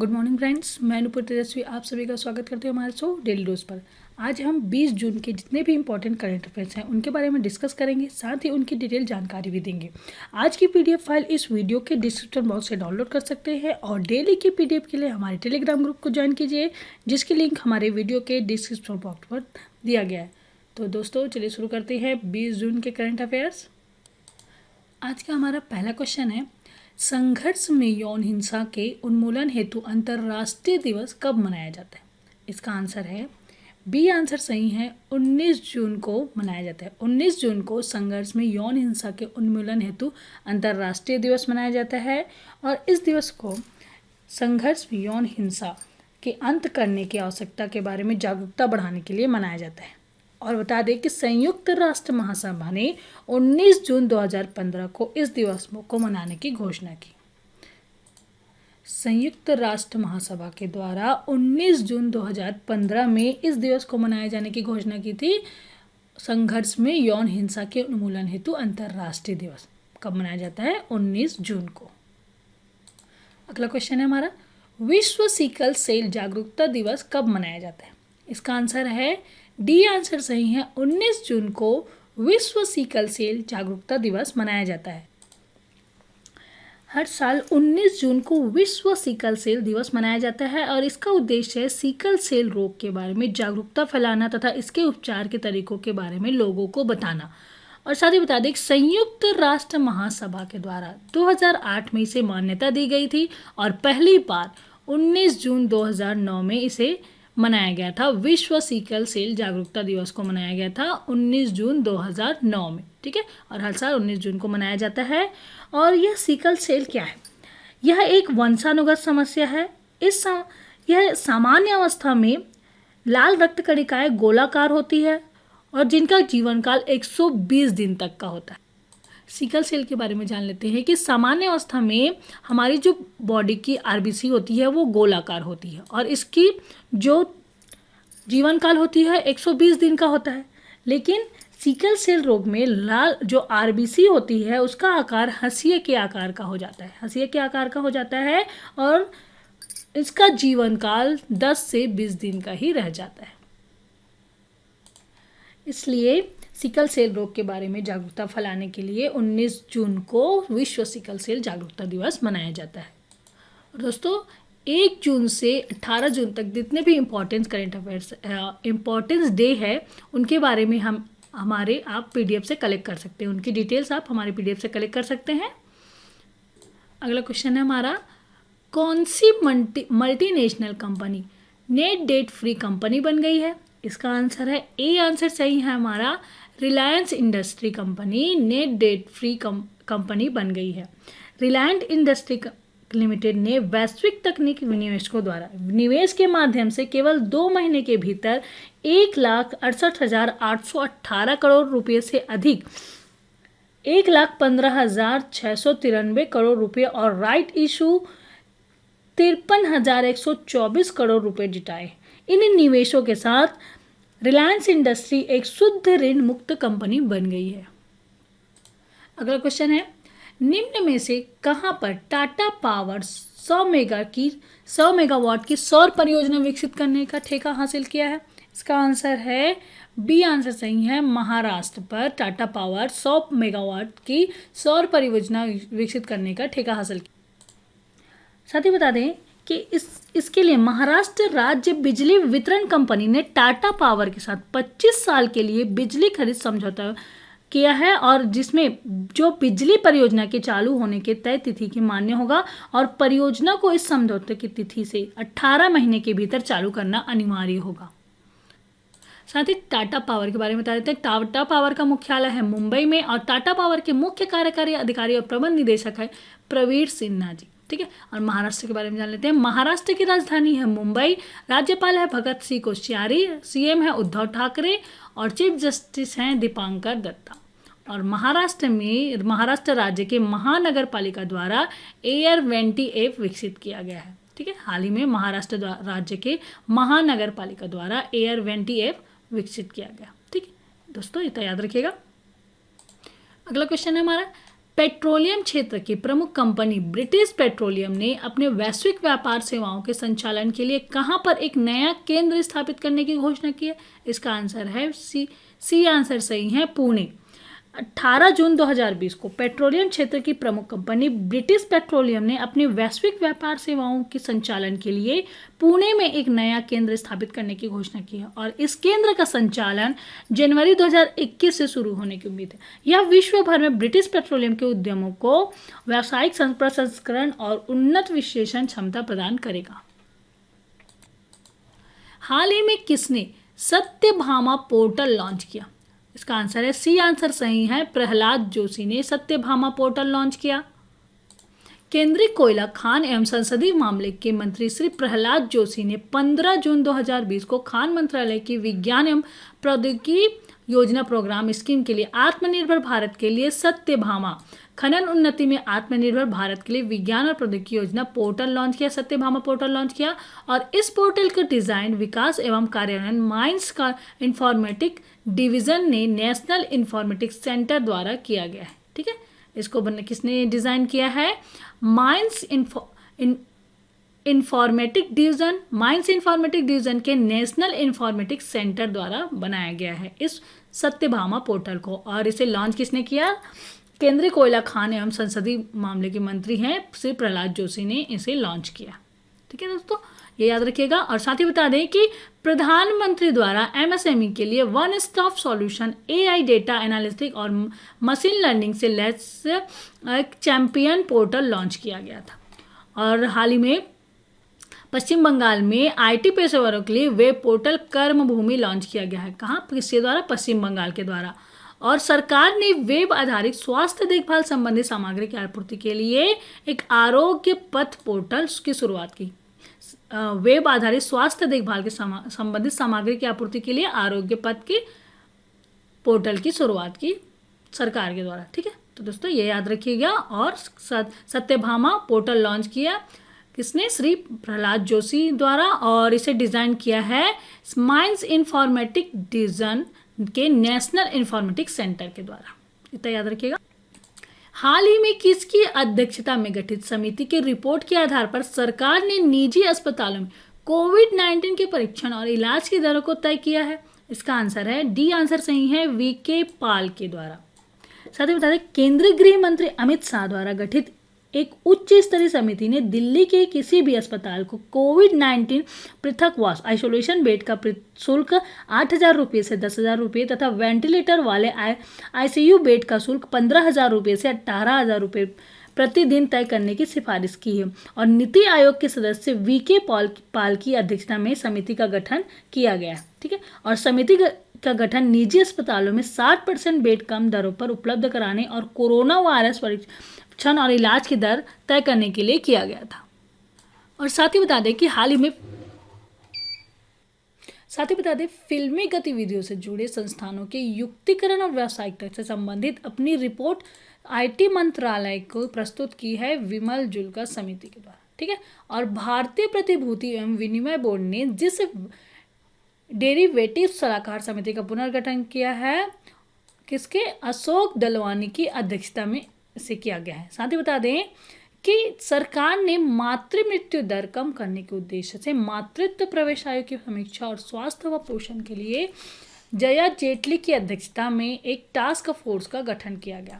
Good morning friends, मैं नुपुर तेजस्वी आप सभी का स्वागत करते हैं हमारे शो डेली डोज पर। आज हम 20 जून के जितने भी इंपॉर्टेंट करंट अफेयर्स हैं उनके बारे में डिस्कस करेंगे, साथ ही उनकी डिटेल जानकारी भी देंगे। आज की पीडीएफ फाइल इस वीडियो के डिस्क्रिप्शन बॉक्स से डाउनलोड कर सकते हैं और डेली की पीडीएफ के लिए हमारे टेलीग्राम ग्रुप को ज्वाइन कीजिए, जिसकी लिंक हमारे वीडियो के डिस्क्रिप्शन बॉक्स पर दिया गया है। तो दोस्तों चलिए शुरू करते हैं 20 जून के करंट अफेयर्स। आज का हमारा पहला क्वेश्चन है, संघर्ष में यौन हिंसा के उन्मूलन हेतु अंतर्राष्ट्रीय दिवस कब मनाया जाता है? इसका आंसर है बी आंसर सही है, 19 जून को मनाया जाता है। 19 जून को संघर्ष में यौन हिंसा के उन्मूलन हेतु अंतर्राष्ट्रीय दिवस मनाया जाता है और इस दिवस को संघर्ष में यौन हिंसा के अंत करने की आवश्यकता के बारे में जागरूकता बढ़ाने के लिए मनाया जाता है। और बता दें कि संयुक्त राष्ट्र महासभा ने 19 जून 2015 को इस दिवस को मनाने की घोषणा की। संयुक्त राष्ट्र महासभा के द्वारा 19 जून 2015 में इस दिवस को मनाए जाने की घोषणा की थी। संघर्ष में यौन हिंसा के उन्मूलन हेतु अंतर्राष्ट्रीय दिवस कब मनाया जाता है? 19 जून को। अगला क्वेश्चन है हमारा, विश्व सिकल सेल जागरूकता दिवस कब मनाया जाता है? इसका आंसर है डी आंसर सही है, 19 जून को विश्व सिकल सेल जागरूकता दिवस मनाया जाता है। हर साल 19 जून को विश्व सिकल सेल दिवस मनाया जाता है और इसका उद्देश्य है सिकल सेल रोग के बारे में जागरूकता फैलाना तथा इसके उपचार के तरीकों के बारे में लोगों को बताना। और साथ ही बता दें कि संयुक्त राष्ट्र महासभा के द्वारा 2008 में इसे मान्यता दी गई थी और पहली बार 19 जून 2009 में इसे मनाया गया था। विश्व सिकल सेल जागरूकता दिवस को मनाया गया था 19 जून 2009 में, ठीक है। और हर साल 19 जून को मनाया जाता है। और यह सिकल सेल क्या है? यह एक वंशानुगत समस्या है। यह सामान्य अवस्था में लाल रक्त कणिकाएं गोलाकार होती है और जिनका जीवन काल 120 दिन तक का होता है। सिकल सेल के बारे में जान लेते हैं कि सामान्य अवस्था में हमारी जो बॉडी की आरबीसी होती है वो गोलाकार होती है और इसकी जो जीवन काल होती है 120 दिन का होता है। लेकिन सिकल सेल रोग में लाल जो आरबीसी होती है उसका आकार हंसिया के आकार का हो जाता है, हंसिया के आकार का हो जाता है और इसका जीवन काल 10 से 20 दिन का ही रह जाता है। इसलिए सिकल सेल रोग के बारे में जागरूकता फैलाने के लिए 19 जून को विश्व सिकल सेल जागरूकता दिवस मनाया जाता है। और दोस्तों 1 जून से 18 जून तक जितने भी important current affairs importance day है उनके बारे में आप पीडीएफ से कलेक्ट कर सकते हैं। उनकी डिटेल्स आप हमारे पीडीएफ से कलेक्ट कर सकते हैं। अगला क्वेश्चन है हमारा, कौन सी multinational company net debt free company बन गई है? इसका आंसर है ए आंसर सही है हमारा, Reliance industry company net debt free company बन गई है। रिलायंस इंडस्ट्री लिमिटेड ने वैश्विक तकनीकी निवेशकों द्वारा निवेश के माध्यम से केवल 2 महीने के भीतर 1,68,818 करोड़ रुपये से अधिक 1,15,693 करोड़ रुपये और राइट इशू 53,124 करोड़ रुपये जुटाए। इन निवेशों के साथ रिलायंस इंडस्ट्री एक शुद्ध ऋण मुक्त कंपनी बन गई है। अगला क्वेश्चन है, निम्न में से कहां पर टाटा पावर 100 मेगावाट की सौर परियोजना विकसित करने का ठेका हासिल किया है? इसका आंसर है बी आंसर सही है, महाराष्ट्र पर टाटा पावर 100 मेगावाट की सौर परियोजना विकसित करने का ठेका हासिल किया। साथ ही बता दें कि इसके लिए महाराष्ट्र राज्य बिजली वितरण कंपनी ने टाटा पावर के साथ 25 साल के लिए बिजली खरीद समझौता किया है और जिसमें जो बिजली परियोजना के चालू होने के तय तिथि की मान्य होगा और परियोजना को इस समझौते की तिथि से 18 महीने के भीतर चालू करना अनिवार्य होगा। साथ ही टाटा पावर के बारे में बता देते हैं। टाटा पावर का मुख्यालय है मुंबई में और टाटा पावर के मुख्य कार्यकारी अधिकारी और प्रबंध निदेशक है प्रवीण सिन्हा जी, ठीक है। और महाराष्ट्र के बारे में जान लेते हैं। महाराष्ट्र की राजधानी है मुंबई, राज्यपाल है भगत सिंह कोश्यारी, सीएम है उद्धव ठाकरे और चीफ जस्टिस हैं दीपांकर दत्ता। और महाराष्ट्र राज्य के महानगर पालिका द्वारा एयर वेंटी ऐप विकसित किया गया है, ठीक है। हाल ही में महाराष्ट्र राज्य के महानगर पालिका द्वारा एयर वेंटी ऐप विकसित किया गया, ठीक है दोस्तों, ये तो याद रखिएगा। अगला क्वेश्चन है हमारा, पेट्रोलियम क्षेत्र की प्रमुख कंपनी ब्रिटिश पेट्रोलियम ने अपने वैश्विक व्यापार सेवाओं के संचालन के लिए कहां पर एक नया केंद्र स्थापित करने की घोषणा की है? इसका आंसर है सी आंसर सही है, पुणे। 18 जून 2020 को पेट्रोलियम क्षेत्र की प्रमुख कंपनी ब्रिटिश पेट्रोलियम ने अपनी वैश्विक व्यापार सेवाओं के संचालन के लिए पुणे में एक नया केंद्र स्थापित करने की घोषणा की है और इस केंद्र का संचालन जनवरी 2021 से शुरू होने की उम्मीद है। यह विश्व भर में ब्रिटिश पेट्रोलियम के उद्यमों को व्यावसायिक प्रसंस्करण और उन्नत विश्लेषण क्षमता प्रदान करेगा। हाल ही में किसने सत्यभामा पोर्टल लॉन्च किया? इसका आंसर है सी आंसर सही है, प्रहलाद जोशी ने सत्यभामा पोर्टल लॉन्च किया। केंद्रीय कोयला, खान एवं संसदीय मामले के मंत्री श्री प्रहलाद जोशी ने 15 जून 2020 को खान मंत्रालय की विज्ञान एवं प्रौद्योगिकी योजना प्रोग्राम स्कीम के लिए आत्मनिर्भर भारत के लिए सत्यभामा खनन उन्नति में आत्मनिर्भर भारत के लिए विज्ञान और प्रौद्योगिकी योजना पोर्टल लॉन्च किया, सत्यभामा पोर्टल लॉन्च किया। और इस पोर्टल का डिजाइन, विकास एवं कार्यान्वयन माइंस का इंफॉर्मेटिक डिवीजन ने नेशनल इंफॉर्मेटिक्स सेंटर द्वारा किया गया है। ठीक है, इसको किसने डिजाइन किया है? माइंस इंफॉर्मेटिक डिवीजन के नेशनल इंफॉर्मेटिक्स सेंटर द्वारा बनाया गया है इस सत्यभामा पोर्टल को। और इसे लॉन्च किसने किया? केंद्रीय कोयला, खान एवं संसदीय मामले के मंत्री हैं श्री प्रहलाद जोशी ने इसे लॉन्च किया। ठीक है दोस्तों, ये याद रखिएगा। और साथ ही बता दें कि प्रधानमंत्री द्वारा एमएसएमई के लिए one stop solution AI data analytics और मशीन लर्निंग से लैस चैंपियन पोर्टल लॉन्च किया गया था। और हाल ही में पश्चिम बंगाल में आईटी पेशेवरों के लिए वेब पोर्टल कर्म भूमि लॉन्च किया गया है। कहाँ? किसके द्वारा? पश्चिम बंगाल के द्वारा। और सरकार ने वेब आधारित स्वास्थ्य देखभाल संबंधी सामग्री की आपूर्ति के लिए एक आरोग्य पथ पोर्टल की शुरुआत की। वेब आधारित स्वास्थ्य देखभाल के संबंधित सामग्री की आपूर्ति के लिए आरोग्य पथ की पोर्टल की शुरुआत की सरकार के द्वारा। ठीक है, तो दोस्तों ये याद रखिएगा। और सत्यभामा पोर्टल लॉन्च किया किसने? श्री प्रहलाद जोशी द्वारा। और इसे डिजाइन किया है माइंस इंफॉर्मेटिक डिवीजन के नेशनल इंफॉर्मेटिक्स सेंटर के द्वारा। इतना याद रखिएगा। हाल ही में किसकी अध्यक्षता में गठित समिति की रिपोर्ट के आधार पर सरकार ने निजी अस्पतालों में कोविड-19 के परीक्षण और इलाज की दरों को तय किया है? इसका आंसर है डी आंसर सही है, वीके पॉल के द्वारा। साथ ही बता दें, केंद्रीय गृह मंत्री अमित शाह द्वारा गठित एक उच्च स्तरीय समिति ने दिल्ली के किसी भी अस्पताल को कोविड-19 पृथकवास आइसोलेशन बेड का शुल्क 8,000 रुपये से 10,000 रुपये तथा वेंटिलेटर वाले आईसीयू बेड का शुल्क 15,000 रुपये से 18,000 रुपये प्रतिदिन तय करने की सिफारिश की है। और नीति आयोग के सदस्य वीके पॉल की अध्यक्षता में समिति का गठन किया गया है। ठीक है, और समिति का गठन निजी अस्पतालों में 60% बेड कम दरों पर उपलब्ध कराने और कोरोना वायरस परीक्षण और इलाज की दर तय करने के लिए किया गया था। और साथ ही बता दें कि हाल ही में फिल्मी गतिविधियों से जुड़े संस्थानों के युक्तिकरण और व्यावसायिकता से संबंधित अपनी रिपोर्ट आईटी मंत्रालय को प्रस्तुत की है विमल जुल्का समिति के द्वारा। ठीक है, और भारतीय प्रतिभूति एवं विनिमय बोर्ड ने जिस डेरिवेटिव सलाहकार समिति का पुनर्गठन किया है, किसके? अशोक दलवानी की अध्यक्षता में इसे किया गया है। साथ ही बता दें कि सरकार ने मातृ मृत्यु दर कम करने के उद्देश्य से मातृत्व प्रवेश आयोग की समीक्षा और स्वास्थ्य व पोषण के लिए जया जेटली की अध्यक्षता में एक टास्क फोर्स का गठन किया गया।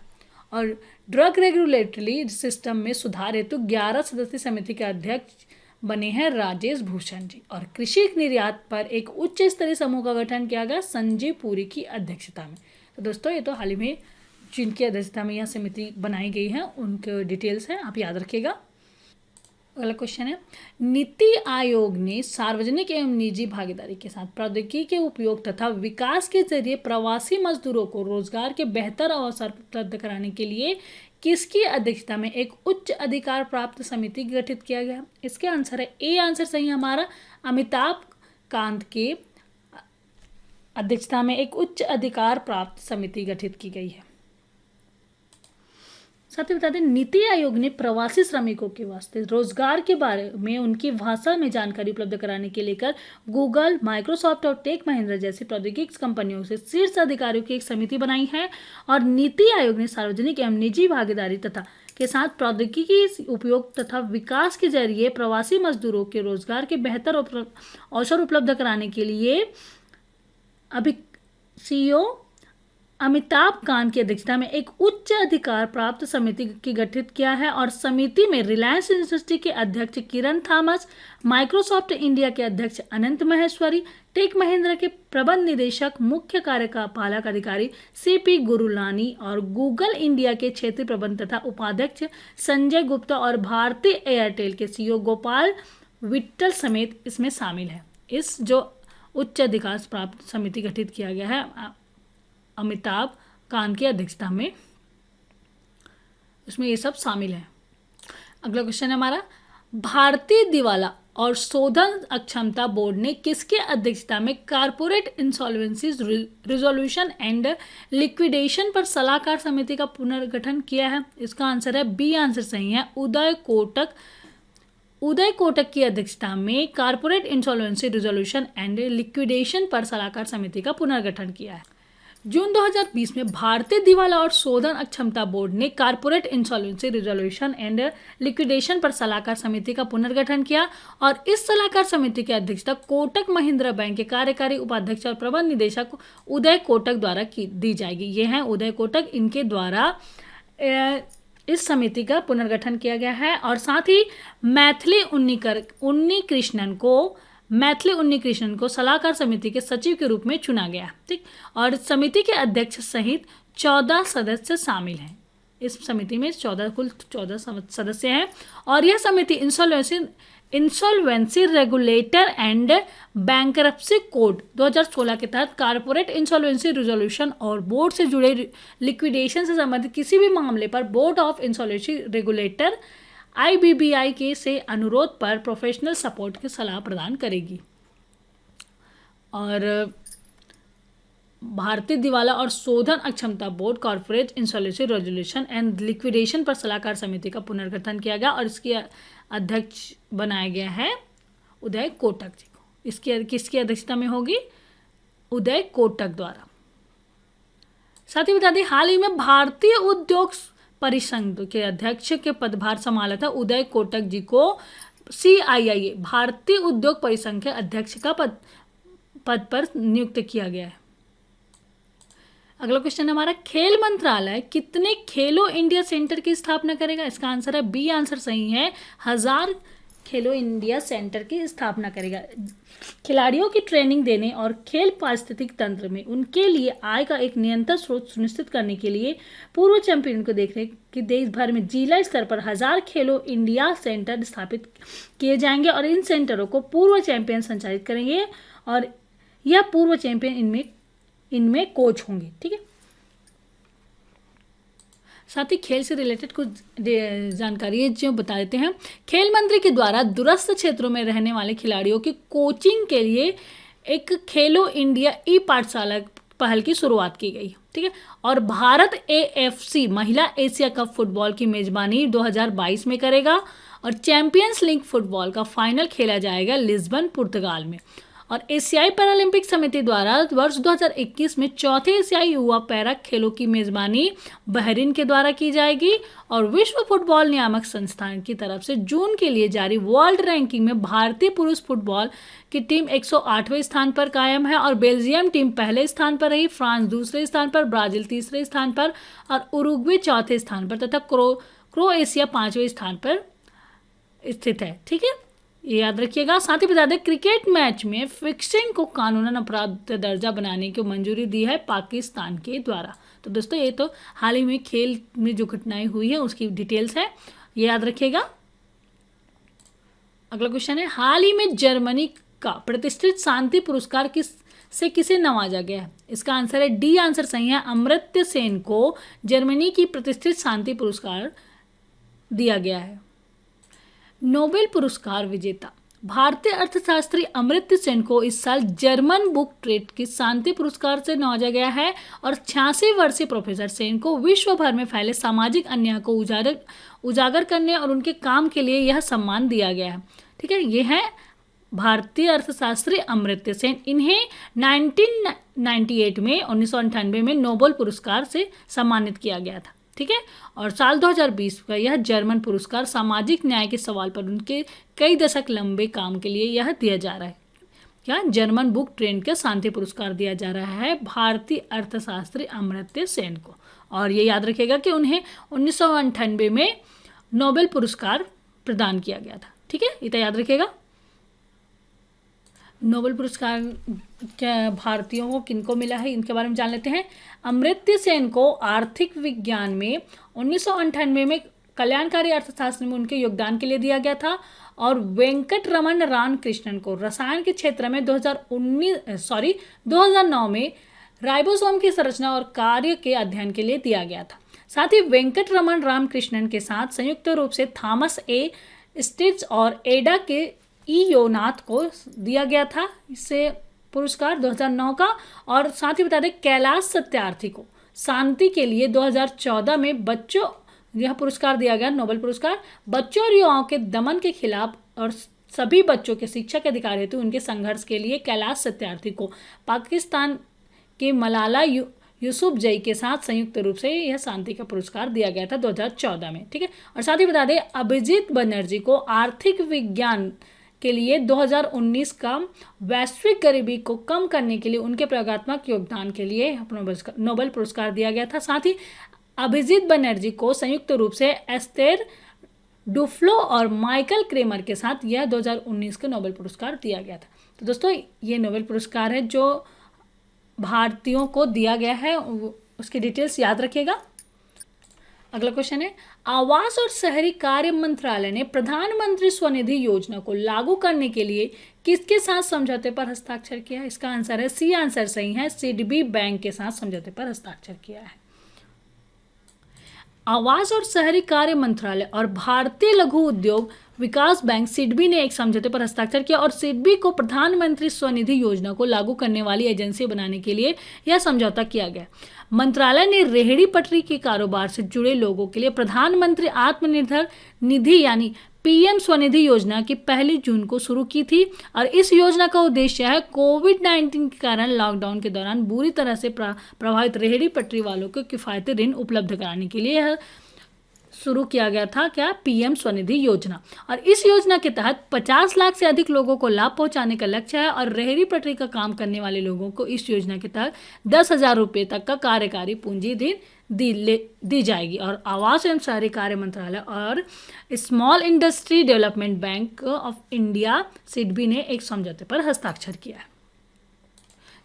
और ड्रग रेगुलेटरी सिस्टम में सुधार हेतु 11 सदस्यीय समिति के अध्यक्ष बने हैं राजेश भूषण जी। और कृषि निर्यात पर एक उच्च स्तरीय समूह का गठन किया गया संजय पुरी की अध्यक्षता में। तो दोस्तों ये तो हाल ही में जिनकी अध्यक्षता में यह समिति बनाई गई है उनके डिटेल्स हैं, आप याद रखिएगा। अगला क्वेश्चन है, नीति आयोग ने सार्वजनिक एवं निजी भागीदारी के साथ प्रौद्योगिकी के उपयोग तथा विकास के जरिए प्रवासी मजदूरों को रोजगार के बेहतर अवसर उपलब्ध कराने के लिए किसकी अध्यक्षता में एक उच्च अधिकार प्राप्त समिति गठित किया गया? इसके आंसर है ए आंसर सही हमारा, अमिताभ कांत के अध्यक्षता में एक उच्च अधिकार प्राप्त समिति गठित की गई है। साथ ही बता दें नीति आयोग ने प्रवासी श्रमिकों के वास्ते रोजगार के बारे में उनकी भाषा में जानकारी उपलब्ध कराने के लेकर गूगल, माइक्रोसॉफ्ट और टेक महिंद्रा जैसी प्रौद्योगिकी कंपनियों से शीर्ष अधिकारियों की एक समिति बनाई है। और नीति आयोग ने सार्वजनिक एवं निजी भागीदारी तथा के साथ प्रौद्योगिकी उपयोग तथा विकास के जरिए प्रवासी मजदूरों के रोजगार के बेहतर अवसर उपलब्ध कराने के लिए अभी सीईओ अमिताभ कांत की अध्यक्षता में एक उच्च अधिकार प्राप्त समिति की गठित किया है। और समिति में रिलायंस इंडस्ट्री के अध्यक्ष किरण थॉमस, माइक्रोसॉफ्ट इंडिया के अध्यक्ष अनंत महेश्वरी, टेक महिंद्रा के प्रबंध निदेशक मुख्य कार्यपालक अधिकारी सीपी गुरुलानी और गूगल इंडिया के क्षेत्रीय प्रबंध तथा उपाध्यक्ष संजय गुप्ता और भारतीय एयरटेल के सीईओ गोपाल विट्ठल समेत इसमें शामिल है। इस जो उच्च अधिकार प्राप्त समिति गठित किया गया है अमिताभ कांत की अध्यक्षता में, इसमें ये सब शामिल है। अगला क्वेश्चन है हमारा, भारतीय दिवाला और शोधन अक्षमता बोर्ड ने किसके अध्यक्षता में corporate insolvency resolution and liquidation पर सलाहकार समिति का पुनर्गठन किया है? इसका आंसर है बी, आंसर सही है, उदय कोटक की अध्यक्षता में corporate insolvency resolution and liquidation पर सलाहकार समिति का पुनर्गठन किया है। जून 2020 में भारतीय दिवाला और शोधन अक्षमता बोर्ड ने corporate insolvency resolution and liquidation पर सलाहकार समिति का पुनर्गठन किया और इस सलाहकार समिति की अध्यक्षता कोटक महिंद्रा बैंक के कार्यकारी उपाध्यक्ष और प्रबंध निदेशक उदय कोटक द्वारा दी जाएगी। ये हैं उदय कोटक, इनके द्वारा इस समिति का पुनर्गठन किया गया है। और साथ ही मैथिली उन्नी कृष्णन को सलाहकार समिति के सचिव के रूप में चुना गया। ठीक, और समिति के अध्यक्ष सहित 14 सदस्य शामिल हैं। इस समिति में कुल 14 सदस्य हैं और यह समिति insolvency regulator and bankruptcy code 2016 के तहत कारपोरेट इंसॉल्वेंसी रिजोल्यूशन और बोर्ड से जुड़े लिक्विडेशन से संबंधित किसी भी मामले पर board of insolvency regulator IBBI के से अनुरोध पर प्रोफेशनल सपोर्ट की सलाह प्रदान करेगी। और भारतीय दिवाला और शोधन अक्षमता board corporate insolvency resolution and liquidation पर सलाहकार समिति का पुनर्गठन किया गया और इसकी अध्यक्ष बनाया गया है उदय कोटक जी को। इसकी किसकी अध्यक्षता में होगी? उदय कोटक द्वारा। साथ ही बता दें, हाल ही में भारतीय उद्योग परिसंघ के अध्यक्ष के पदभार संभाला था उदय कोटक जी को CII भारतीय उद्योग परिसंघ के अध्यक्ष का पद पर नियुक्त किया गया है। अगला क्वेश्चन हमारा, खेल मंत्रालय कितने खेलो इंडिया सेंटर की स्थापना करेगा? इसका आंसर है बी, आंसर सही है, 1000 खेलो इंडिया सेंटर की स्थापना करेगा। खिलाड़ियों की ट्रेनिंग देने और खेल पारिस्थितिक तंत्र में उनके लिए आय का एक निरंतर स्रोत सुनिश्चित करने के लिए पूर्व चैंपियन को देखने कि देश भर में जिला स्तर पर 1000 खेलो इंडिया सेंटर स्थापित किए जाएंगे और इन सेंटरों को पूर्व चैंपियन संचालित करेंगे और यह पूर्व चैंपियन इनमें कोच होंगे। ठीक है, साथ ही खेल से रिलेटेड कुछ जानकारी जो बता देते हैं। खेल मंत्री के द्वारा दूरस्थ क्षेत्रों में रहने वाले खिलाड़ियों की कोचिंग के लिए एक खेलो इंडिया पाठशाला पहल की शुरुआत की गई। ठीक है, और भारत AFC महिला एशिया कप फुटबॉल की मेजबानी 2022 में करेगा और चैंपियंस लीग फुटबॉल का फाइनल खेला जाएगा लिस्बन, पुर्तगाल में। और एशियाई पैरालंपिक समिति द्वारा वर्ष 2021 में चौथे एशियाई युवा पैरा खेलों की मेजबानी बहरीन के द्वारा की जाएगी और विश्व फुटबॉल नियामक संस्थान की तरफ से जून के लिए जारी वर्ल्ड रैंकिंग में भारतीय पुरुष फुटबॉल की टीम 108वें स्थान पर कायम है और बेल्जियम टीम पहले स्थान पर रही, फ्रांस दूसरे स्थान पर, ब्राजील तीसरे स्थान पर और उरुग्वे चौथे स्थान पर तथा क्रोएशिया 5वें स्थान पर स्थित है। ठीक है, ये याद रखिएगा। साथ ही बता दें, क्रिकेट मैच में फिक्सिंग को कानूनन अपराध दर्जा बनाने की मंजूरी दी है पाकिस्तान के द्वारा। तो दोस्तों, ये तो हाल ही में खेल में जो घटनाएं हुई है उसकी डिटेल्स है, ये याद रखिएगा। अगला क्वेश्चन है, हाल ही में जर्मनी का प्रतिष्ठित शांति पुरस्कार किसे नवाजा गया है? इसका आंसर है डी, आंसर सही है, अमर्त्य सेन को जर्मनी की प्रतिष्ठित शांति पुरस्कार दिया गया है। नोबेल पुरस्कार विजेता भारतीय अर्थशास्त्री अमर्त्य सेन को इस साल जर्मन बुक ट्रेड की शांति पुरस्कार से नवाजा गया है और 86 वर्षीय प्रोफेसर सेन को विश्व भर में फैले सामाजिक अन्याय को उजागर करने और उनके काम के लिए यह सम्मान दिया गया है। ठीक है, ये है भारतीय अर्थशास्त्री अमर्त्य सेन। इन्हें 1998 में 1998 में नोबेल पुरस्कार से सम्मानित किया गया था। ठीक है, और साल 2020 का यह जर्मन पुरस्कार सामाजिक न्याय के सवाल पर उनके कई दशक लंबे काम के लिए यह दिया जा रहा है। क्या जर्मन बुक ट्रेंड का शांति पुरस्कार दिया जा रहा है भारतीय अर्थशास्त्री अमर्त्य सेन को। और ये याद रखिएगा कि उन्हें 1998 में नोबेल पुरस्कार प्रदान किया गया था। ठीक है, इतना याद रखिएगा। नोबेल पुरस्कार भारतीयों को किनको मिला है, इनके बारे में जान लेते हैं। अमर्त्य सेन को आर्थिक विज्ञान में 1998 में कल्याणकारी अर्थशास्त्र में उनके योगदान के लिए दिया गया था और वेंकटरमण रामकृष्णन को रसायन के क्षेत्र में 2009 में राइबोसोम की संरचना और कार्य के अध्ययन के लिए दिया गया था। साथ ही वेंकटरमण रामकृष्णन के साथ संयुक्त रूप से थॉमस ए स्टिच और एडा के योनाथ को दिया गया था इससे पुरस्कार 2009 का। और साथ ही बता दें कैलाश सत्यार्थी को शांति के लिए 2014 में बच्चों यह पुरस्कार दिया गया, नोबेल पुरस्कार। बच्चों और युवाओं के दमन के खिलाफ और सभी बच्चों के शिक्षा के अधिकार हेतु उनके संघर्ष के लिए कैलाश सत्यार्थी को पाकिस्तान के मलाला यूसुफजई के साथ संयुक्त रूप से यह शांति का पुरस्कार दिया गया था 2014 में। ठीक है, और साथ ही बता दें अभिजीत बनर्जी को आर्थिक विज्ञान के लिए 2019 का वैश्विक गरीबी को कम करने के लिए उनके प्रयोगात्मक योगदान के लिए नोबेल पुरस्कार दिया गया था। साथ ही अभिजीत बनर्जी को संयुक्त रूप से एस्तेर डुफ्लो और माइकल क्रेमर के साथ यह 2019 का नोबेल पुरस्कार दिया गया था। तो दोस्तों ये नोबेल पुरस्कार है जो भारतीयों को दिया गया है, उसकी डिटेल्स याद रखिएगा। अगला क्वेश्चन है, आवास और शहरी कार्य मंत्रालय ने प्रधानमंत्री स्वनिधि योजना को लागू करने के लिए किसके साथ समझौते पर हस्ताक्षर किया है? इसका आंसर है सी आंसर सही है, सिडबी बैंक के साथ समझौते पर हस्ताक्षर किया है। आवास और शहरी कार्य मंत्रालय और भारतीय लघु उद्योग विकास बैंक सिडबी ने एक समझौते पर हस्ताक्षर किया और सिडबी को प्रधानमंत्री स्वनिधि योजना को लागू करने वाली एजेंसी बनाने के लिए यह समझौता किया गया। मंत्रालय ने रेहड़ी पटरी के कारोबार से जुड़े लोगों के लिए प्रधानमंत्री आत्मनिर्भर निधि यानी पीएम स्वनिधि योजना की 1 जून को शुरू की थी और इस योजना का उद्देश्य है कोविड-19 के कारण लॉकडाउन के दौरान बुरी तरह से प्रभावित रेहड़ी पटरी वालों को किफायती ऋण उपलब्ध कराने के लिए यह शुरू किया गया था। क्या? पीएम स्वनिधि योजना। और इस योजना के तहत 50 लाख से अधिक लोगों को लाभ पहुंचाने का लक्ष्य है और रेहड़ी पटरी का काम करने वाले लोगों को इस योजना के तहत 10,000 रुपये तक का कार्यकारी पूंजी ऋण दी जाएगी। और आवास एवं शहरी कार्य मंत्रालय और small industry development bank of India SIDBI ने एक समझौते पर हस्ताक्षर किया है।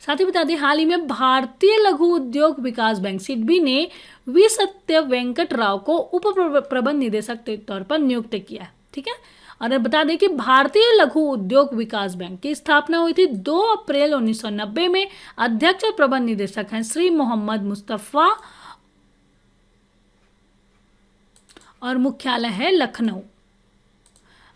साथ ही बता दें हाल ही में भारतीय लघु उद्योग विकास बैंक सिडबी ने वी सत्य वेंकट राव को उप प्रबंध निदेशक के तौर पर नियुक्त किया है। ठीक है, और बता दें कि भारतीय लघु उद्योग विकास बैंक की स्थापना हुई थी 2 अप्रैल 1990 में। अध्यक्ष और प्रबंध निदेशक हैं श्री मोहम्मद मुस्तफ़ा और मुख्यालय है लखनऊ।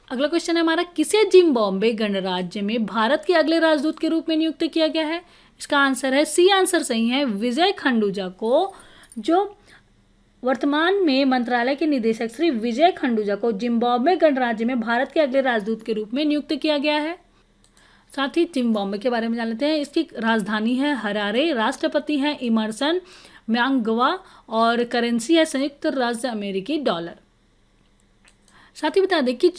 अगला क्वेश्चन है हमारा, किसे जिम्बाब्वे गणराज्य में भारत के अगले राजदूत के रूप में नियुक्त किया गया है? इसका आंसर है सी आंसर सही है, विजय खंडूजा को, जो वर्तमान में मंत्रालय के निदेशक श्री विजय खंडूजा को जिम्बाब्वे गणराज्य में भारत के अगले राजदूत के रूप में नियुक्त किया गया है। साथ ही जिम्बाब्वे के बारे में जान लेते हैं। इसकी राजधानी है हरारे, राष्ट्रपति हैं इमरसन म्नांगग्वा और करेंसी है संयुक्त राज्य अमेरिकी डॉलर। साथ ही बता दें कि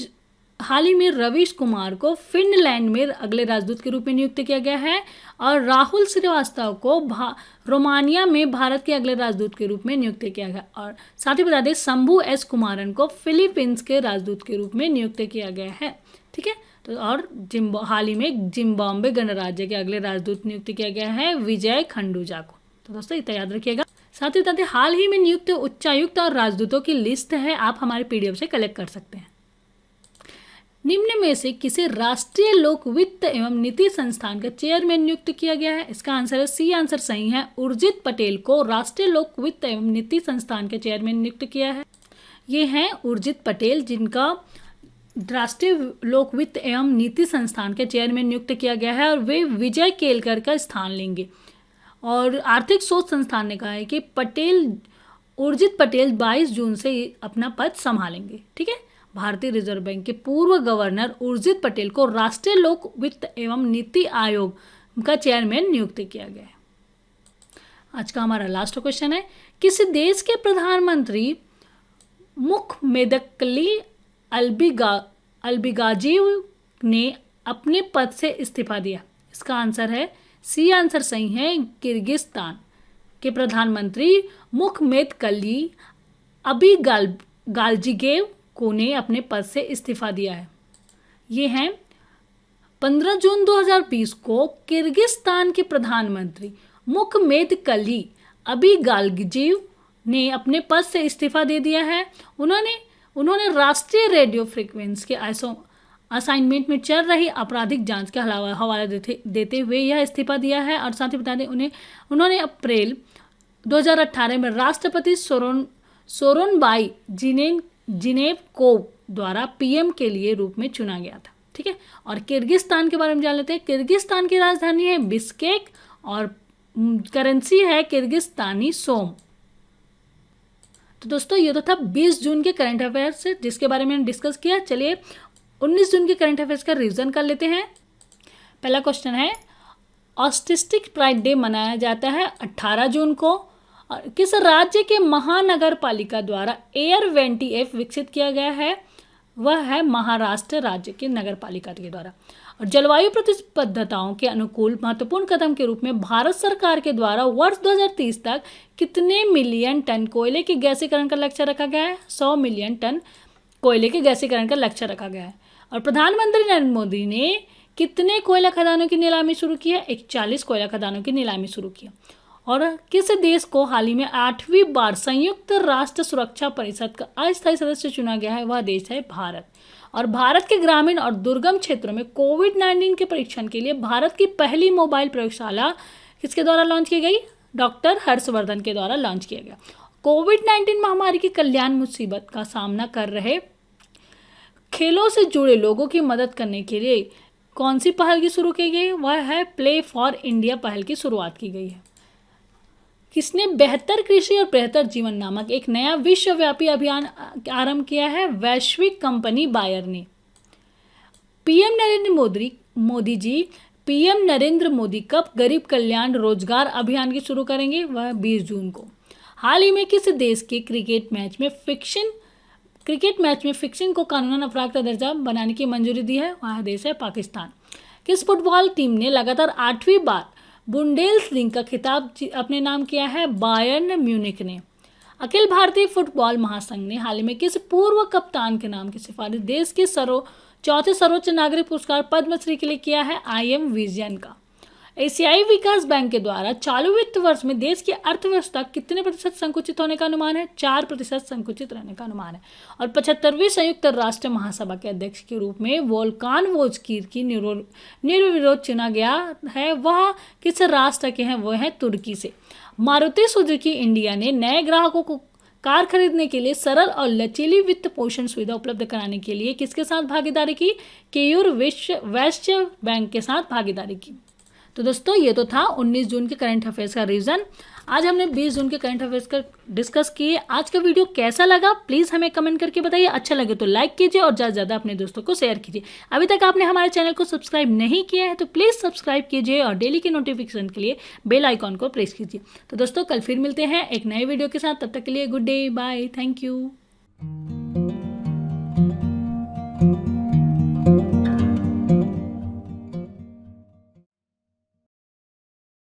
हाल ही में रवीश कुमार को फिनलैंड में अगले राजदूत के रूप में नियुक्त किया गया है और राहुल श्रीवास्तव को रोमानिया में भारत के अगले राजदूत के रूप में नियुक्त किया गया। और साथ ही बता दें शंभू एस कुमारन को फिलीपींस के राजदूत के रूप में नियुक्त किया गया है। ठीक है, तो और हाल ही में जिम्बाब्वे गणराज्य के अगले राजदूत नियुक्त किया गया है विजय खंडूजा को। तो दोस्तों इतना याद रखिएगा। साथ ही बता दें हाल ही में नियुक्त उच्चायुक्त और राजदूतों की लिस्ट है, आप हमारे पीडीएफ से कलेक्ट कर सकते हैं। निम्न में से किसे राष्ट्रीय लोक वित्त एवं नीति संस्थान का चेयरमैन नियुक्त किया गया है? इसका आंसर है सी आंसर सही है, उर्जित पटेल को राष्ट्रीय लोक वित्त एवं नीति संस्थान के चेयरमैन नियुक्त किया है। ये हैं उर्जित पटेल, जिनका राष्ट्रीय लोक वित्त एवं नीति संस्थान के चेयरमैन नियुक्त किया गया है और वे विजय केलकर का स्थान लेंगे। और आर्थिक शोध संस्थान ने कहा है कि उर्जित पटेल 22 जून से अपना पद संभालेंगे। ठीक है, भारतीय रिजर्व बैंक के पूर्व गवर्नर उर्जित पटेल को राष्ट्रीय लोक वित्त एवं नीति आयोग का चेयरमैन नियुक्त किया गया है। आज का हमारा लास्ट क्वेश्चन है, किसी देश के प्रधानमंत्री मुखमेदकली अल्बिगाजीव ने अपने पद से इस्तीफा दिया। इसका आंसर है सी आंसर सही है, किर्गिस्तान के प्रधानमंत्री मुखमेदकली अबिगाल्जिगेव को ने अपने पद से इस्तीफा दिया है। ये हैं 15 जून 2020 को किर्गिस्तान के प्रधानमंत्री मुखमेदकली अबिगाल्जिगेव ने अपने पद से इस्तीफा दे दिया है। उन्होंने राष्ट्रीय रेडियो फ्रीक्वेंसी के असाइनमेंट में चल रही आपराधिक जांच का हवाला देते हुए यह इस्तीफा दिया है। और साथ ही बता दें उन्होंने अप्रैल 2018 में राष्ट्रपति सोरोनबाई जिनेवकोव द्वारा पीएम के लिए रूप में चुना गया था। ठीक है, और किर्गिस्तान के बारे में जान लेते हैं। किर्गिस्तान की राजधानी है बिश्केक और करेंसी है किर्गिस्तानी सोम। तो दोस्तों ये तो था 20 जून के करंट अफेयर्स से जिसके बारे में हमने डिस्कस किया। चलिए 19 जून के करंट अफेयर्स का रिवीजन कर लेते हैं। पहला क्वेश्चन है, ऑटिस्टिक प्राइड डे मनाया जाता है 18 जून को। और किस राज्य के महानगर पालिका द्वारा एयर वेंटी ऐप विकसित किया गया है? वह है महाराष्ट्र राज्य के नगर पालिका के द्वारा। और जलवायु प्रतिबद्धताओं के अनुकूल महत्वपूर्ण कदम के रूप में भारत सरकार के द्वारा वर्ष 2030 तक कितने मिलियन टन कोयले के गैसीकरण का लक्ष्य रखा गया है? 100 मिलियन टन कोयले के गैसीकरण का लक्ष्य रखा गया है। और प्रधानमंत्री नरेंद्र मोदी ने कितने कोयला खदानों की नीलामी शुरू की है? 41 कोयला खदानों की नीलामी शुरू की। और किस देश को हाल ही में 8वीं बार संयुक्त राष्ट्र सुरक्षा परिषद का अस्थायी सदस्य चुना गया है? वह देश है भारत। और भारत के ग्रामीण और दुर्गम क्षेत्रों में कोविड-19 के परीक्षण के लिए भारत की पहली मोबाइल प्रयोगशाला किसके द्वारा लॉन्च की गई? डॉक्टर हर्षवर्धन के द्वारा लॉन्च किया गया। कोविड-19 महामारी की कल्याण मुसीबत का सामना कर रहे खेलों से जुड़े लोगों की मदद करने के लिए कौन सी पहल की शुरू की गई? वह है प्ले फॉर इंडिया पहल की शुरुआत की गई है। किसने बेहतर कृषि और बेहतर जीवन नामक एक नया विश्वव्यापी अभियान आरंभ किया है? वैश्विक कंपनी बायर ने। पीएम नरेंद्र मोदी कब गरीब कल्याण रोजगार अभियान की शुरू करेंगे? वह 20 जून को। हाल ही में किस देश के क्रिकेट मैच में फिक्सिंग को कानूनन अपराध का दर्जा बनाने की मंजूरी दी है? वह देश है पाकिस्तान। किस फुटबॉल टीम ने लगातार 8वीं बार बुंडेसलीगा का खिताब अपने नाम किया है? बायर्न म्यूनिख ने। अखिल भारतीय फुटबॉल महासंघ ने हाल ही में किस पूर्व कप्तान के नाम की सिफारिश देश के चौथे सर्वोच्च नागरिक पुरस्कार पद्मश्री के लिए किया है? IM विजयन का। एशियाई विकास बैंक के द्वारा चालू वित्त वर्ष में देश की अर्थव्यवस्था कितने प्रतिशत संकुचित होने का अनुमान है? 4% संकुचित रहने का अनुमान है। और 75वीं संयुक्त राष्ट्र महासभा के अध्यक्ष के रूप में वोल्कान वोजकीर की निर्विरोध चुना गया है। वह किस राष्ट्र के हैं? वो है तुर्की से। मारुति सुजुकी इंडिया ने नए ग्राहकों को कार खरीदने के लिए सरल और लचीली वित्त पोषण सुविधा उपलब्ध कराने के लिए किसके साथ भागीदारी की? केयूर वैश्य बैंक के साथ भागीदारी की। तो दोस्तों ये तो था 19 जून के करंट अफेयर्स का रिवीजन। आज हमने 20 जून के करंट अफेयर्स का डिस्कस किए। आज का वीडियो कैसा लगा प्लीज़ हमें कमेंट करके बताइए। अच्छा लगे तो लाइक कीजिए और ज़्यादा से ज़्यादा अपने दोस्तों को शेयर कीजिए। अभी तक आपने हमारे चैनल को सब्सक्राइब नहीं किया है तो प्लीज़ सब्सक्राइब कीजिए और डेली के नोटिफिकेशन के लिए बेल आइकॉन को प्रेस कीजिए। तो दोस्तों कल फिर मिलते हैं एक नए वीडियो के साथ। तब तक के लिए good day, bye, thank you.